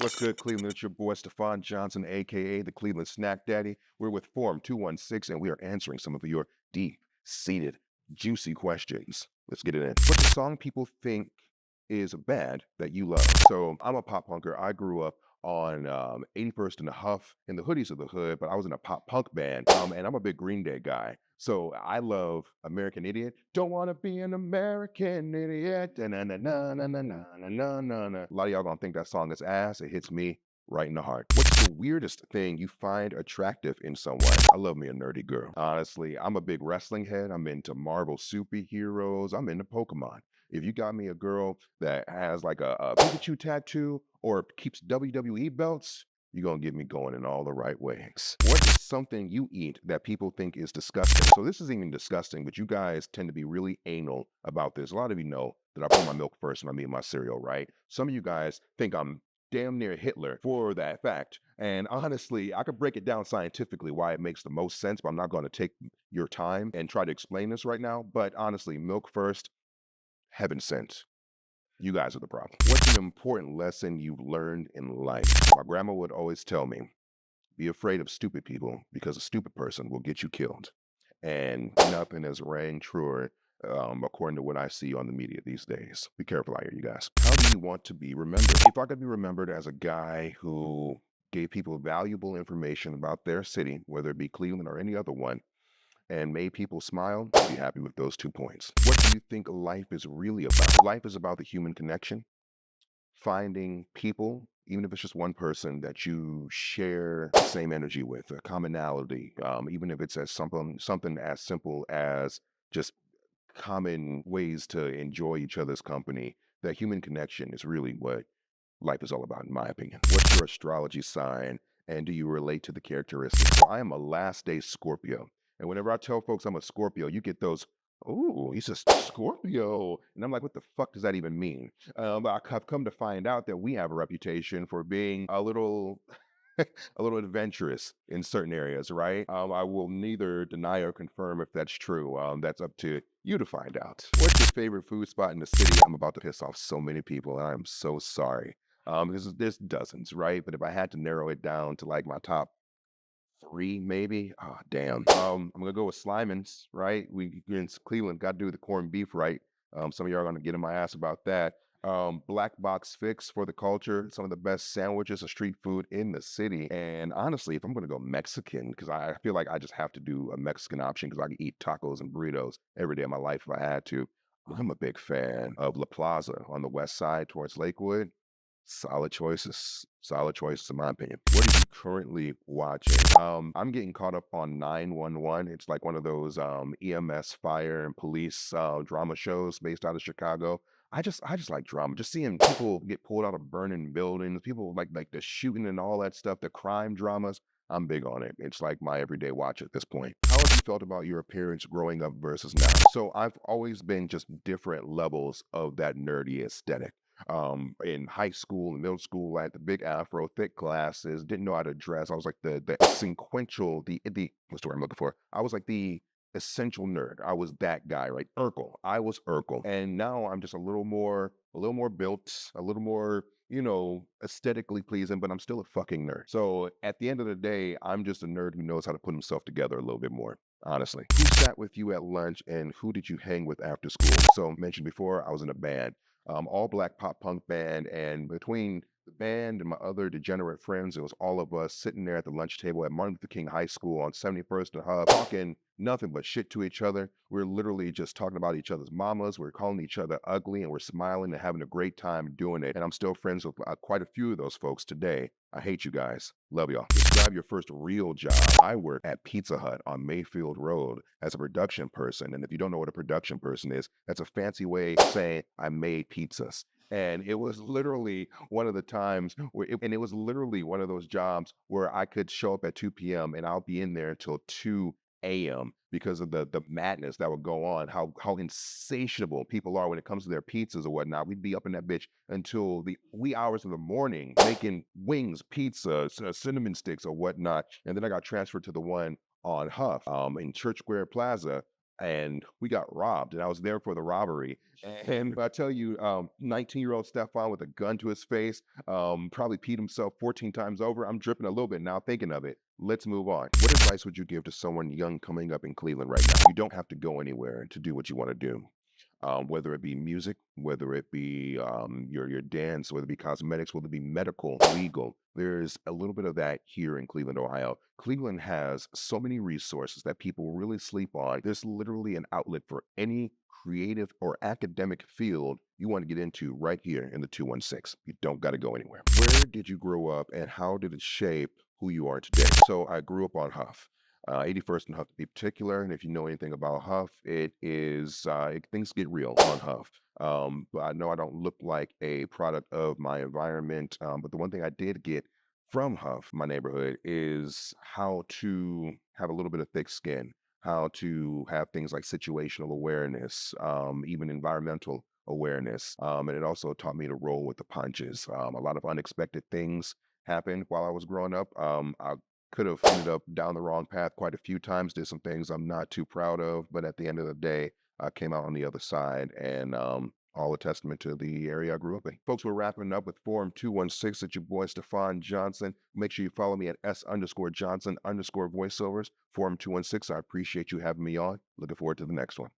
What's good, Cleveland? It's your boy Stefan Johnson, aka the Cleveland Snack Daddy. We're with Form 216, and we are answering some of your deep-seated, juicy questions. Let's get it in. What's a song people think is bad that you love? So I'm a pop punker. I grew up on 81st and the Huff and the Hoodies of the Hood, but I was in a pop punk band, and I'm a big Green Day guy. So I love American Idiot. Don't want to be an American idiot. Da-na-na-na-na-na-na-na-na-na. A lot of y'all gonna think that song is ass. It hits me right in the heart. What's the weirdest thing you find attractive in someone? I love me a nerdy girl. Honestly, I'm a big wrestling head. I'm into Marvel superheroes. I'm into Pokemon. If you got me a girl that has like a Pikachu tattoo or keeps WWE belts, you're gonna get me going in all the right ways. What is something you eat that people think is disgusting? So this isn't even disgusting, but you guys tend to be really anal about this. A lot of you know that I put my milk first when I eat my cereal, right? Some of you guys think I'm damn near Hitler for that fact. And honestly, I could break it down scientifically why it makes the most sense, but I'm not going to take your time and try to explain this right now. But honestly, milk first, heaven sent. You guys are the problem. What's an important lesson you've learned in life? My grandma would always tell me, be afraid of stupid people because a stupid person will get you killed. And nothing is rang truer, according to what I see on the media these days. Be careful out here, you guys. How do you want to be remembered? If I could be remembered as a guy who gave people valuable information about their city, whether it be Cleveland or any other one, and made people smile, I'd be happy with those 2 points. What do you think life is really about? Life is about the human connection, finding people, even if it's just one person that you share the same energy with, a commonality, even if it's as something as simple as just common ways to enjoy each other's company. That human connection is really what life is all about, in my opinion. What's your astrology sign, and do you relate to the characteristics? So I am a last day Scorpio. And whenever I tell folks I'm a Scorpio, you get those, oh, he's a Scorpio. And I'm like, what the fuck does that even mean? But I've come to find out that we have a reputation for being a little a little adventurous in certain areas, right? I will neither deny or confirm if that's true. That's up to you to find out. What's your favorite food spot in the city? I'm about to piss off so many people, and I'm so sorry. There's dozens, right? But if I had to narrow it down to like my top three, maybe. Oh, damn. I'm gonna go with Slyman's, right? We in Cleveland, got to do the corned beef, right? Some of y'all are gonna get in my ass about that. Black Box Fix for the culture, some of the best sandwiches or street food in the city. And honestly, if I'm gonna go Mexican, because I feel like I just have to do a Mexican option because I can eat tacos and burritos every day of my life if I had to. I'm a big fan of La Plaza on the west side towards Lakewood. Solid choices in my opinion. What are you currently watching? I'm getting caught up on 911. It's like one of those EMS fire and police drama shows based out of Chicago. I just like drama. Just seeing people get pulled out of burning buildings, people like the shooting and all that stuff, the crime dramas. I'm big on it. It's like my everyday watch at this point. How have you felt about your appearance growing up versus now? So I've always been just different levels of that nerdy aesthetic. In high school and middle school, I had the big afro, thick glasses, didn't know how to dress. I was like the sequential, the what's the word I'm looking for? I was like the essential nerd. I was that guy, right? Urkel. I was Urkel. And now I'm just a little more built, a little more, aesthetically pleasing, but I'm still a fucking nerd. So at the end of the day, I'm just a nerd who knows how to put himself together a little bit more. Honestly, who sat with you at lunch and who did you hang with after school? So mentioned before, I was in a band, all black pop punk band, and between the band and my other degenerate friends, it was all of us sitting there at the lunch table at Martin Luther King High School on 71st and Hub, talking nothing but shit to each other. We're literally just talking about each other's mamas. We're calling each other ugly, and we're smiling and having a great time doing it. And I'm still friends with quite a few of those folks today. I hate you guys. Love y'all. Describe your first real job. I worked at Pizza Hut on Mayfield Road as a production person. And if you don't know what a production person is, that's a fancy way of saying I made pizzas. And it was literally one of the times and it was literally one of those jobs where I could show up at 2 p.m. and I'll be in there until 2 a.m. because of the madness that would go on, how insatiable people are when it comes to their pizzas or whatnot. We'd be up in that bitch until the wee hours of the morning making wings, pizza, cinnamon sticks or whatnot. And then I got transferred to the one on Huff in Church Square Plaza. and we got robbed, and I was there for the robbery. And I tell you, 19-year-old Stefan with a gun to his face, probably peed himself 14 times over. I'm dripping a little bit now thinking of it. Let's move on. What advice would you give to someone young coming up in Cleveland right now? You don't have to go anywhere to do what you want to do. Whether it be music, whether it be your dance, whether it be cosmetics, whether it be medical, legal. There's a little bit of that here in Cleveland, Ohio. Cleveland has so many resources that people really sleep on. There's literally an outlet for any creative or academic field you want to get into right here in the 216. You don't got to go anywhere. Where did you grow up and how did it shape who you are today? So I grew up on Huff. 81st and Huff to be particular. And if you know anything about Huff, things get real on Huff. But I know I don't look like a product of my environment. But the one thing I did get from Huff, my neighborhood, is how to have a little bit of thick skin, how to have things like situational awareness, even environmental awareness. And it also taught me to roll with the punches. A lot of unexpected things happened while I was growing up. I could have ended up down the wrong path quite a few times, did some things I'm not too proud of, but at the end of the day, I came out on the other side and all a testament to the area I grew up in. Folks, we're wrapping up with Forum 216 at your boy Stefan Johnson. Make sure you follow me at S_Johnson_voiceovers, Forum 216. I appreciate you having me on. Looking forward to the next one.